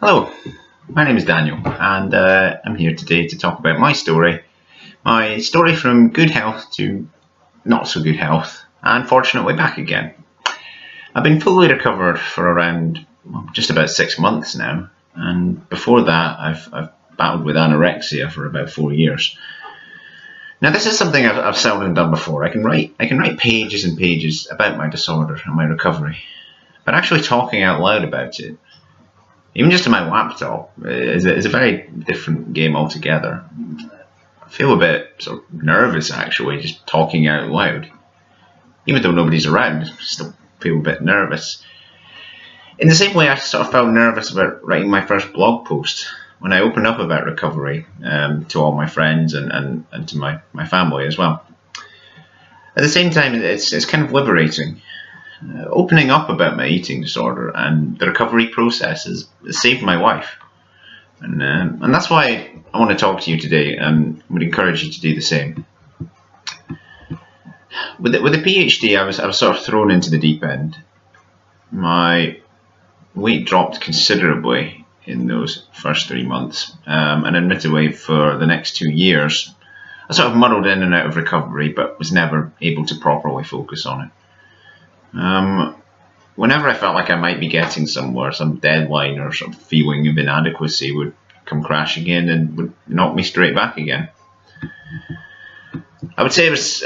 Hello, my name is Daniel, and I'm here today to talk about my story from good health to not so good health, and fortunately back again. I've been fully recovered for around just about 6 months now, and before that I've battled with anorexia for about 4 years. Now this is something I've seldom done before. I can write pages and pages about my disorder and my recovery, but actually talking out loud about it, even just on my laptop, is a very different game altogether. I feel a bit sort of nervous actually, just talking out loud. Even though nobody's around, I still feel a bit nervous. In the same way I sort of felt nervous about writing my first blog post when I opened up about recovery to all my friends and to my family as well. At the same time, it's kind of liberating. Opening up about my eating disorder and the recovery process has saved my life. And that's why I want to talk to you today and would encourage you to do the same. With the PhD, I was sort of thrown into the deep end. My weight dropped considerably in those first 3 months, and admittedly for the next 2 years, I sort of muddled in and out of recovery, but was never able to properly focus on it. Whenever I felt like I might be getting somewhere, some deadline or some feeling of inadequacy would come crashing in and would knock me straight back again. I would say it was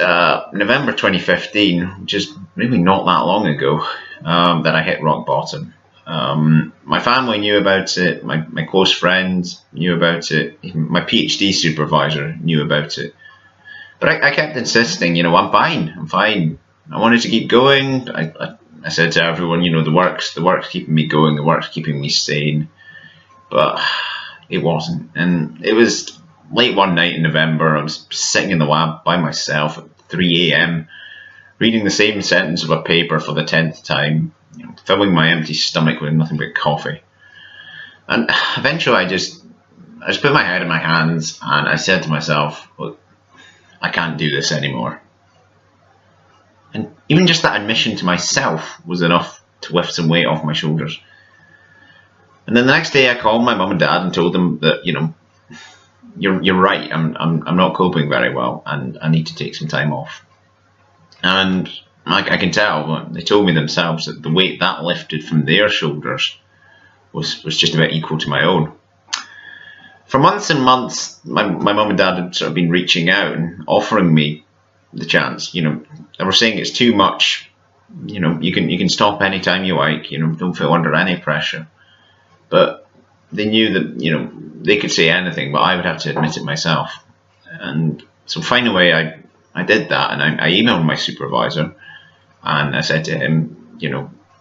November 2015, which is really not that long ago, that I hit rock bottom. My family knew about it, my close friends knew about it, even my PhD supervisor knew about it. But I kept insisting, I'm fine. I wanted to keep going. I said to everyone, the work's keeping me going, the work's keeping me sane. But it wasn't. And it was late one night in November. I was sitting in the lab by myself at 3 a.m. reading the same sentence of a paper for the 10th time, filling my empty stomach with nothing but coffee. And eventually I just put my head in my hands and I said to myself, look, I can't do this anymore. And even just that admission to myself was enough to lift some weight off my shoulders. And then the next day I called my mum and dad and told them that, you're right, I'm not coping very well and I need to take some time off. And I can tell, they told me themselves that the weight that lifted from their shoulders was just about equal to my own. For months and months, my mum and dad had sort of been reaching out and offering me the chance. They were saying it's too much. You can stop anytime you like. Don't feel under any pressure. But they knew that they could say anything, but I would have to admit it myself. And so finally, I did that, and I emailed my supervisor, and I said to him,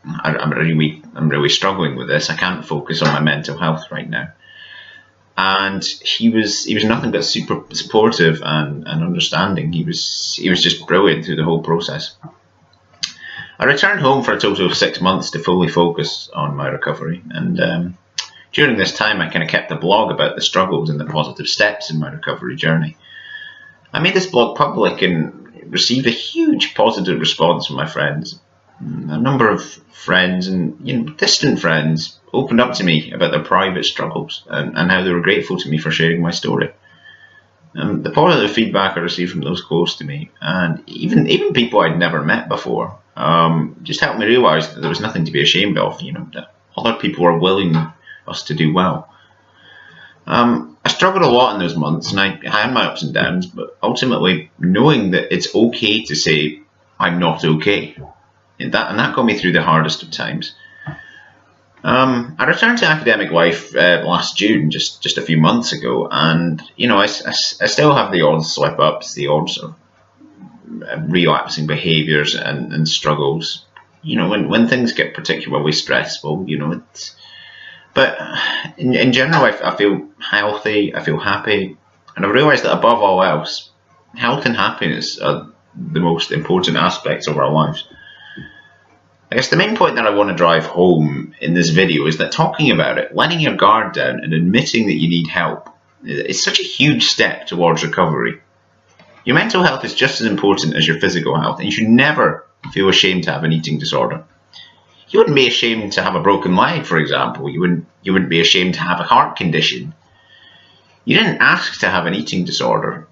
I'm really struggling with this. I can't focus on my mental health right now. And he was nothing but super supportive and understanding. He was just brilliant through the whole process. I returned home for a total of 6 months to fully focus on my recovery. And during this time, I kind of kept a blog about the struggles and the positive steps in my recovery journey. I made this blog public and received a huge positive response from my friends. A number of friends and distant friends opened up to me about their private struggles and how they were grateful to me for sharing my story. The positive feedback I received from those close to me, and even people I'd never met before, just helped me realise that there was nothing to be ashamed of. That other people were willing us to do well. I struggled a lot in those months, and I had my ups and downs, but ultimately knowing that it's okay to say I'm not okay. And that got me through the hardest of times. I returned to academic life last June, just a few months ago, and I still have the odd slip-ups, the odd sort of relapsing behaviours and struggles. When things get particularly stressful, but in general, I feel healthy, I feel happy, and I've realised that above all else, health and happiness are the most important aspects of our lives. I guess the main point that I want to drive home in this video is that talking about it, letting your guard down and admitting that you need help is such a huge step towards recovery. Your mental health is just as important as your physical health, and you should never feel ashamed to have an eating disorder. You wouldn't be ashamed to have a broken leg, for example. You wouldn't be ashamed to have a heart condition. You didn't ask to have an eating disorder.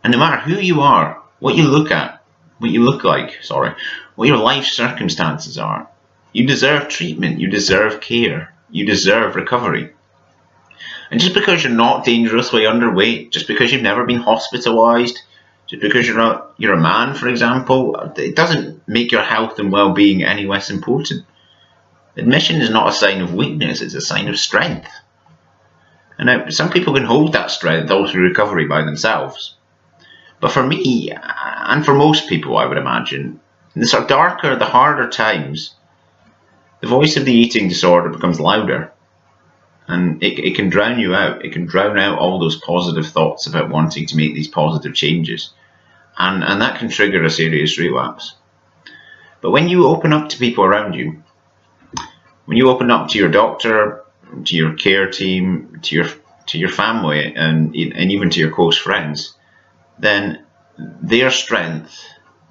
And no matter who you are, what you look like, what your life circumstances are, you deserve treatment, you deserve care, you deserve recovery. And just because you're not dangerously underweight, just because you've never been hospitalized, just because you're a man, for example, it doesn't make your health and well-being any less important. Admission is not a sign of weakness, it's a sign of strength. And now, some people can hold that strength all through recovery by themselves. But for me, and for most people, I would imagine, in the sort of darker, the harder times, the voice of the eating disorder becomes louder. And it can drown you out. It can drown out all those positive thoughts about wanting to make these positive changes. And that can trigger a serious relapse. But when you open up to people around you, when you open up to your doctor, to your care team, to your family, and even to your close friends, then their strength,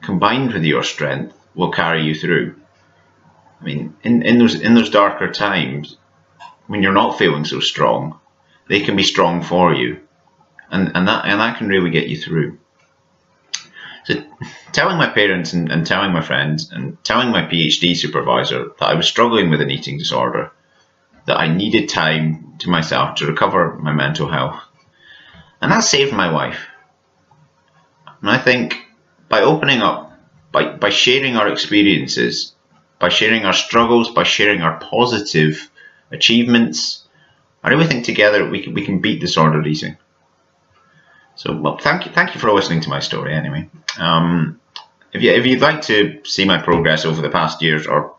combined with your strength, will carry you through. I mean, in those darker times, when you're not feeling so strong, they can be strong for you, and that can really get you through. So, telling my parents and telling my friends and telling my PhD supervisor that I was struggling with an eating disorder, that I needed time to myself to recover my mental health, and that saved my life. And I think by opening up, by sharing our experiences, by sharing our struggles, by sharing our positive achievements, I really think together we can beat disordered eating. So, well, thank you for listening to my story. Anyway, if you'd like to see my progress over the past years, or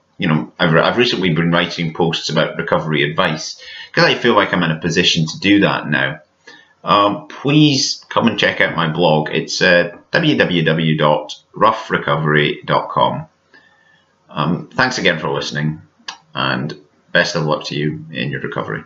I've recently been writing posts about recovery advice because I feel like I'm in a position to do that now. Please come and check out my blog. It's www.roughrecovery.com. Thanks again for listening, and best of luck to you in your recovery.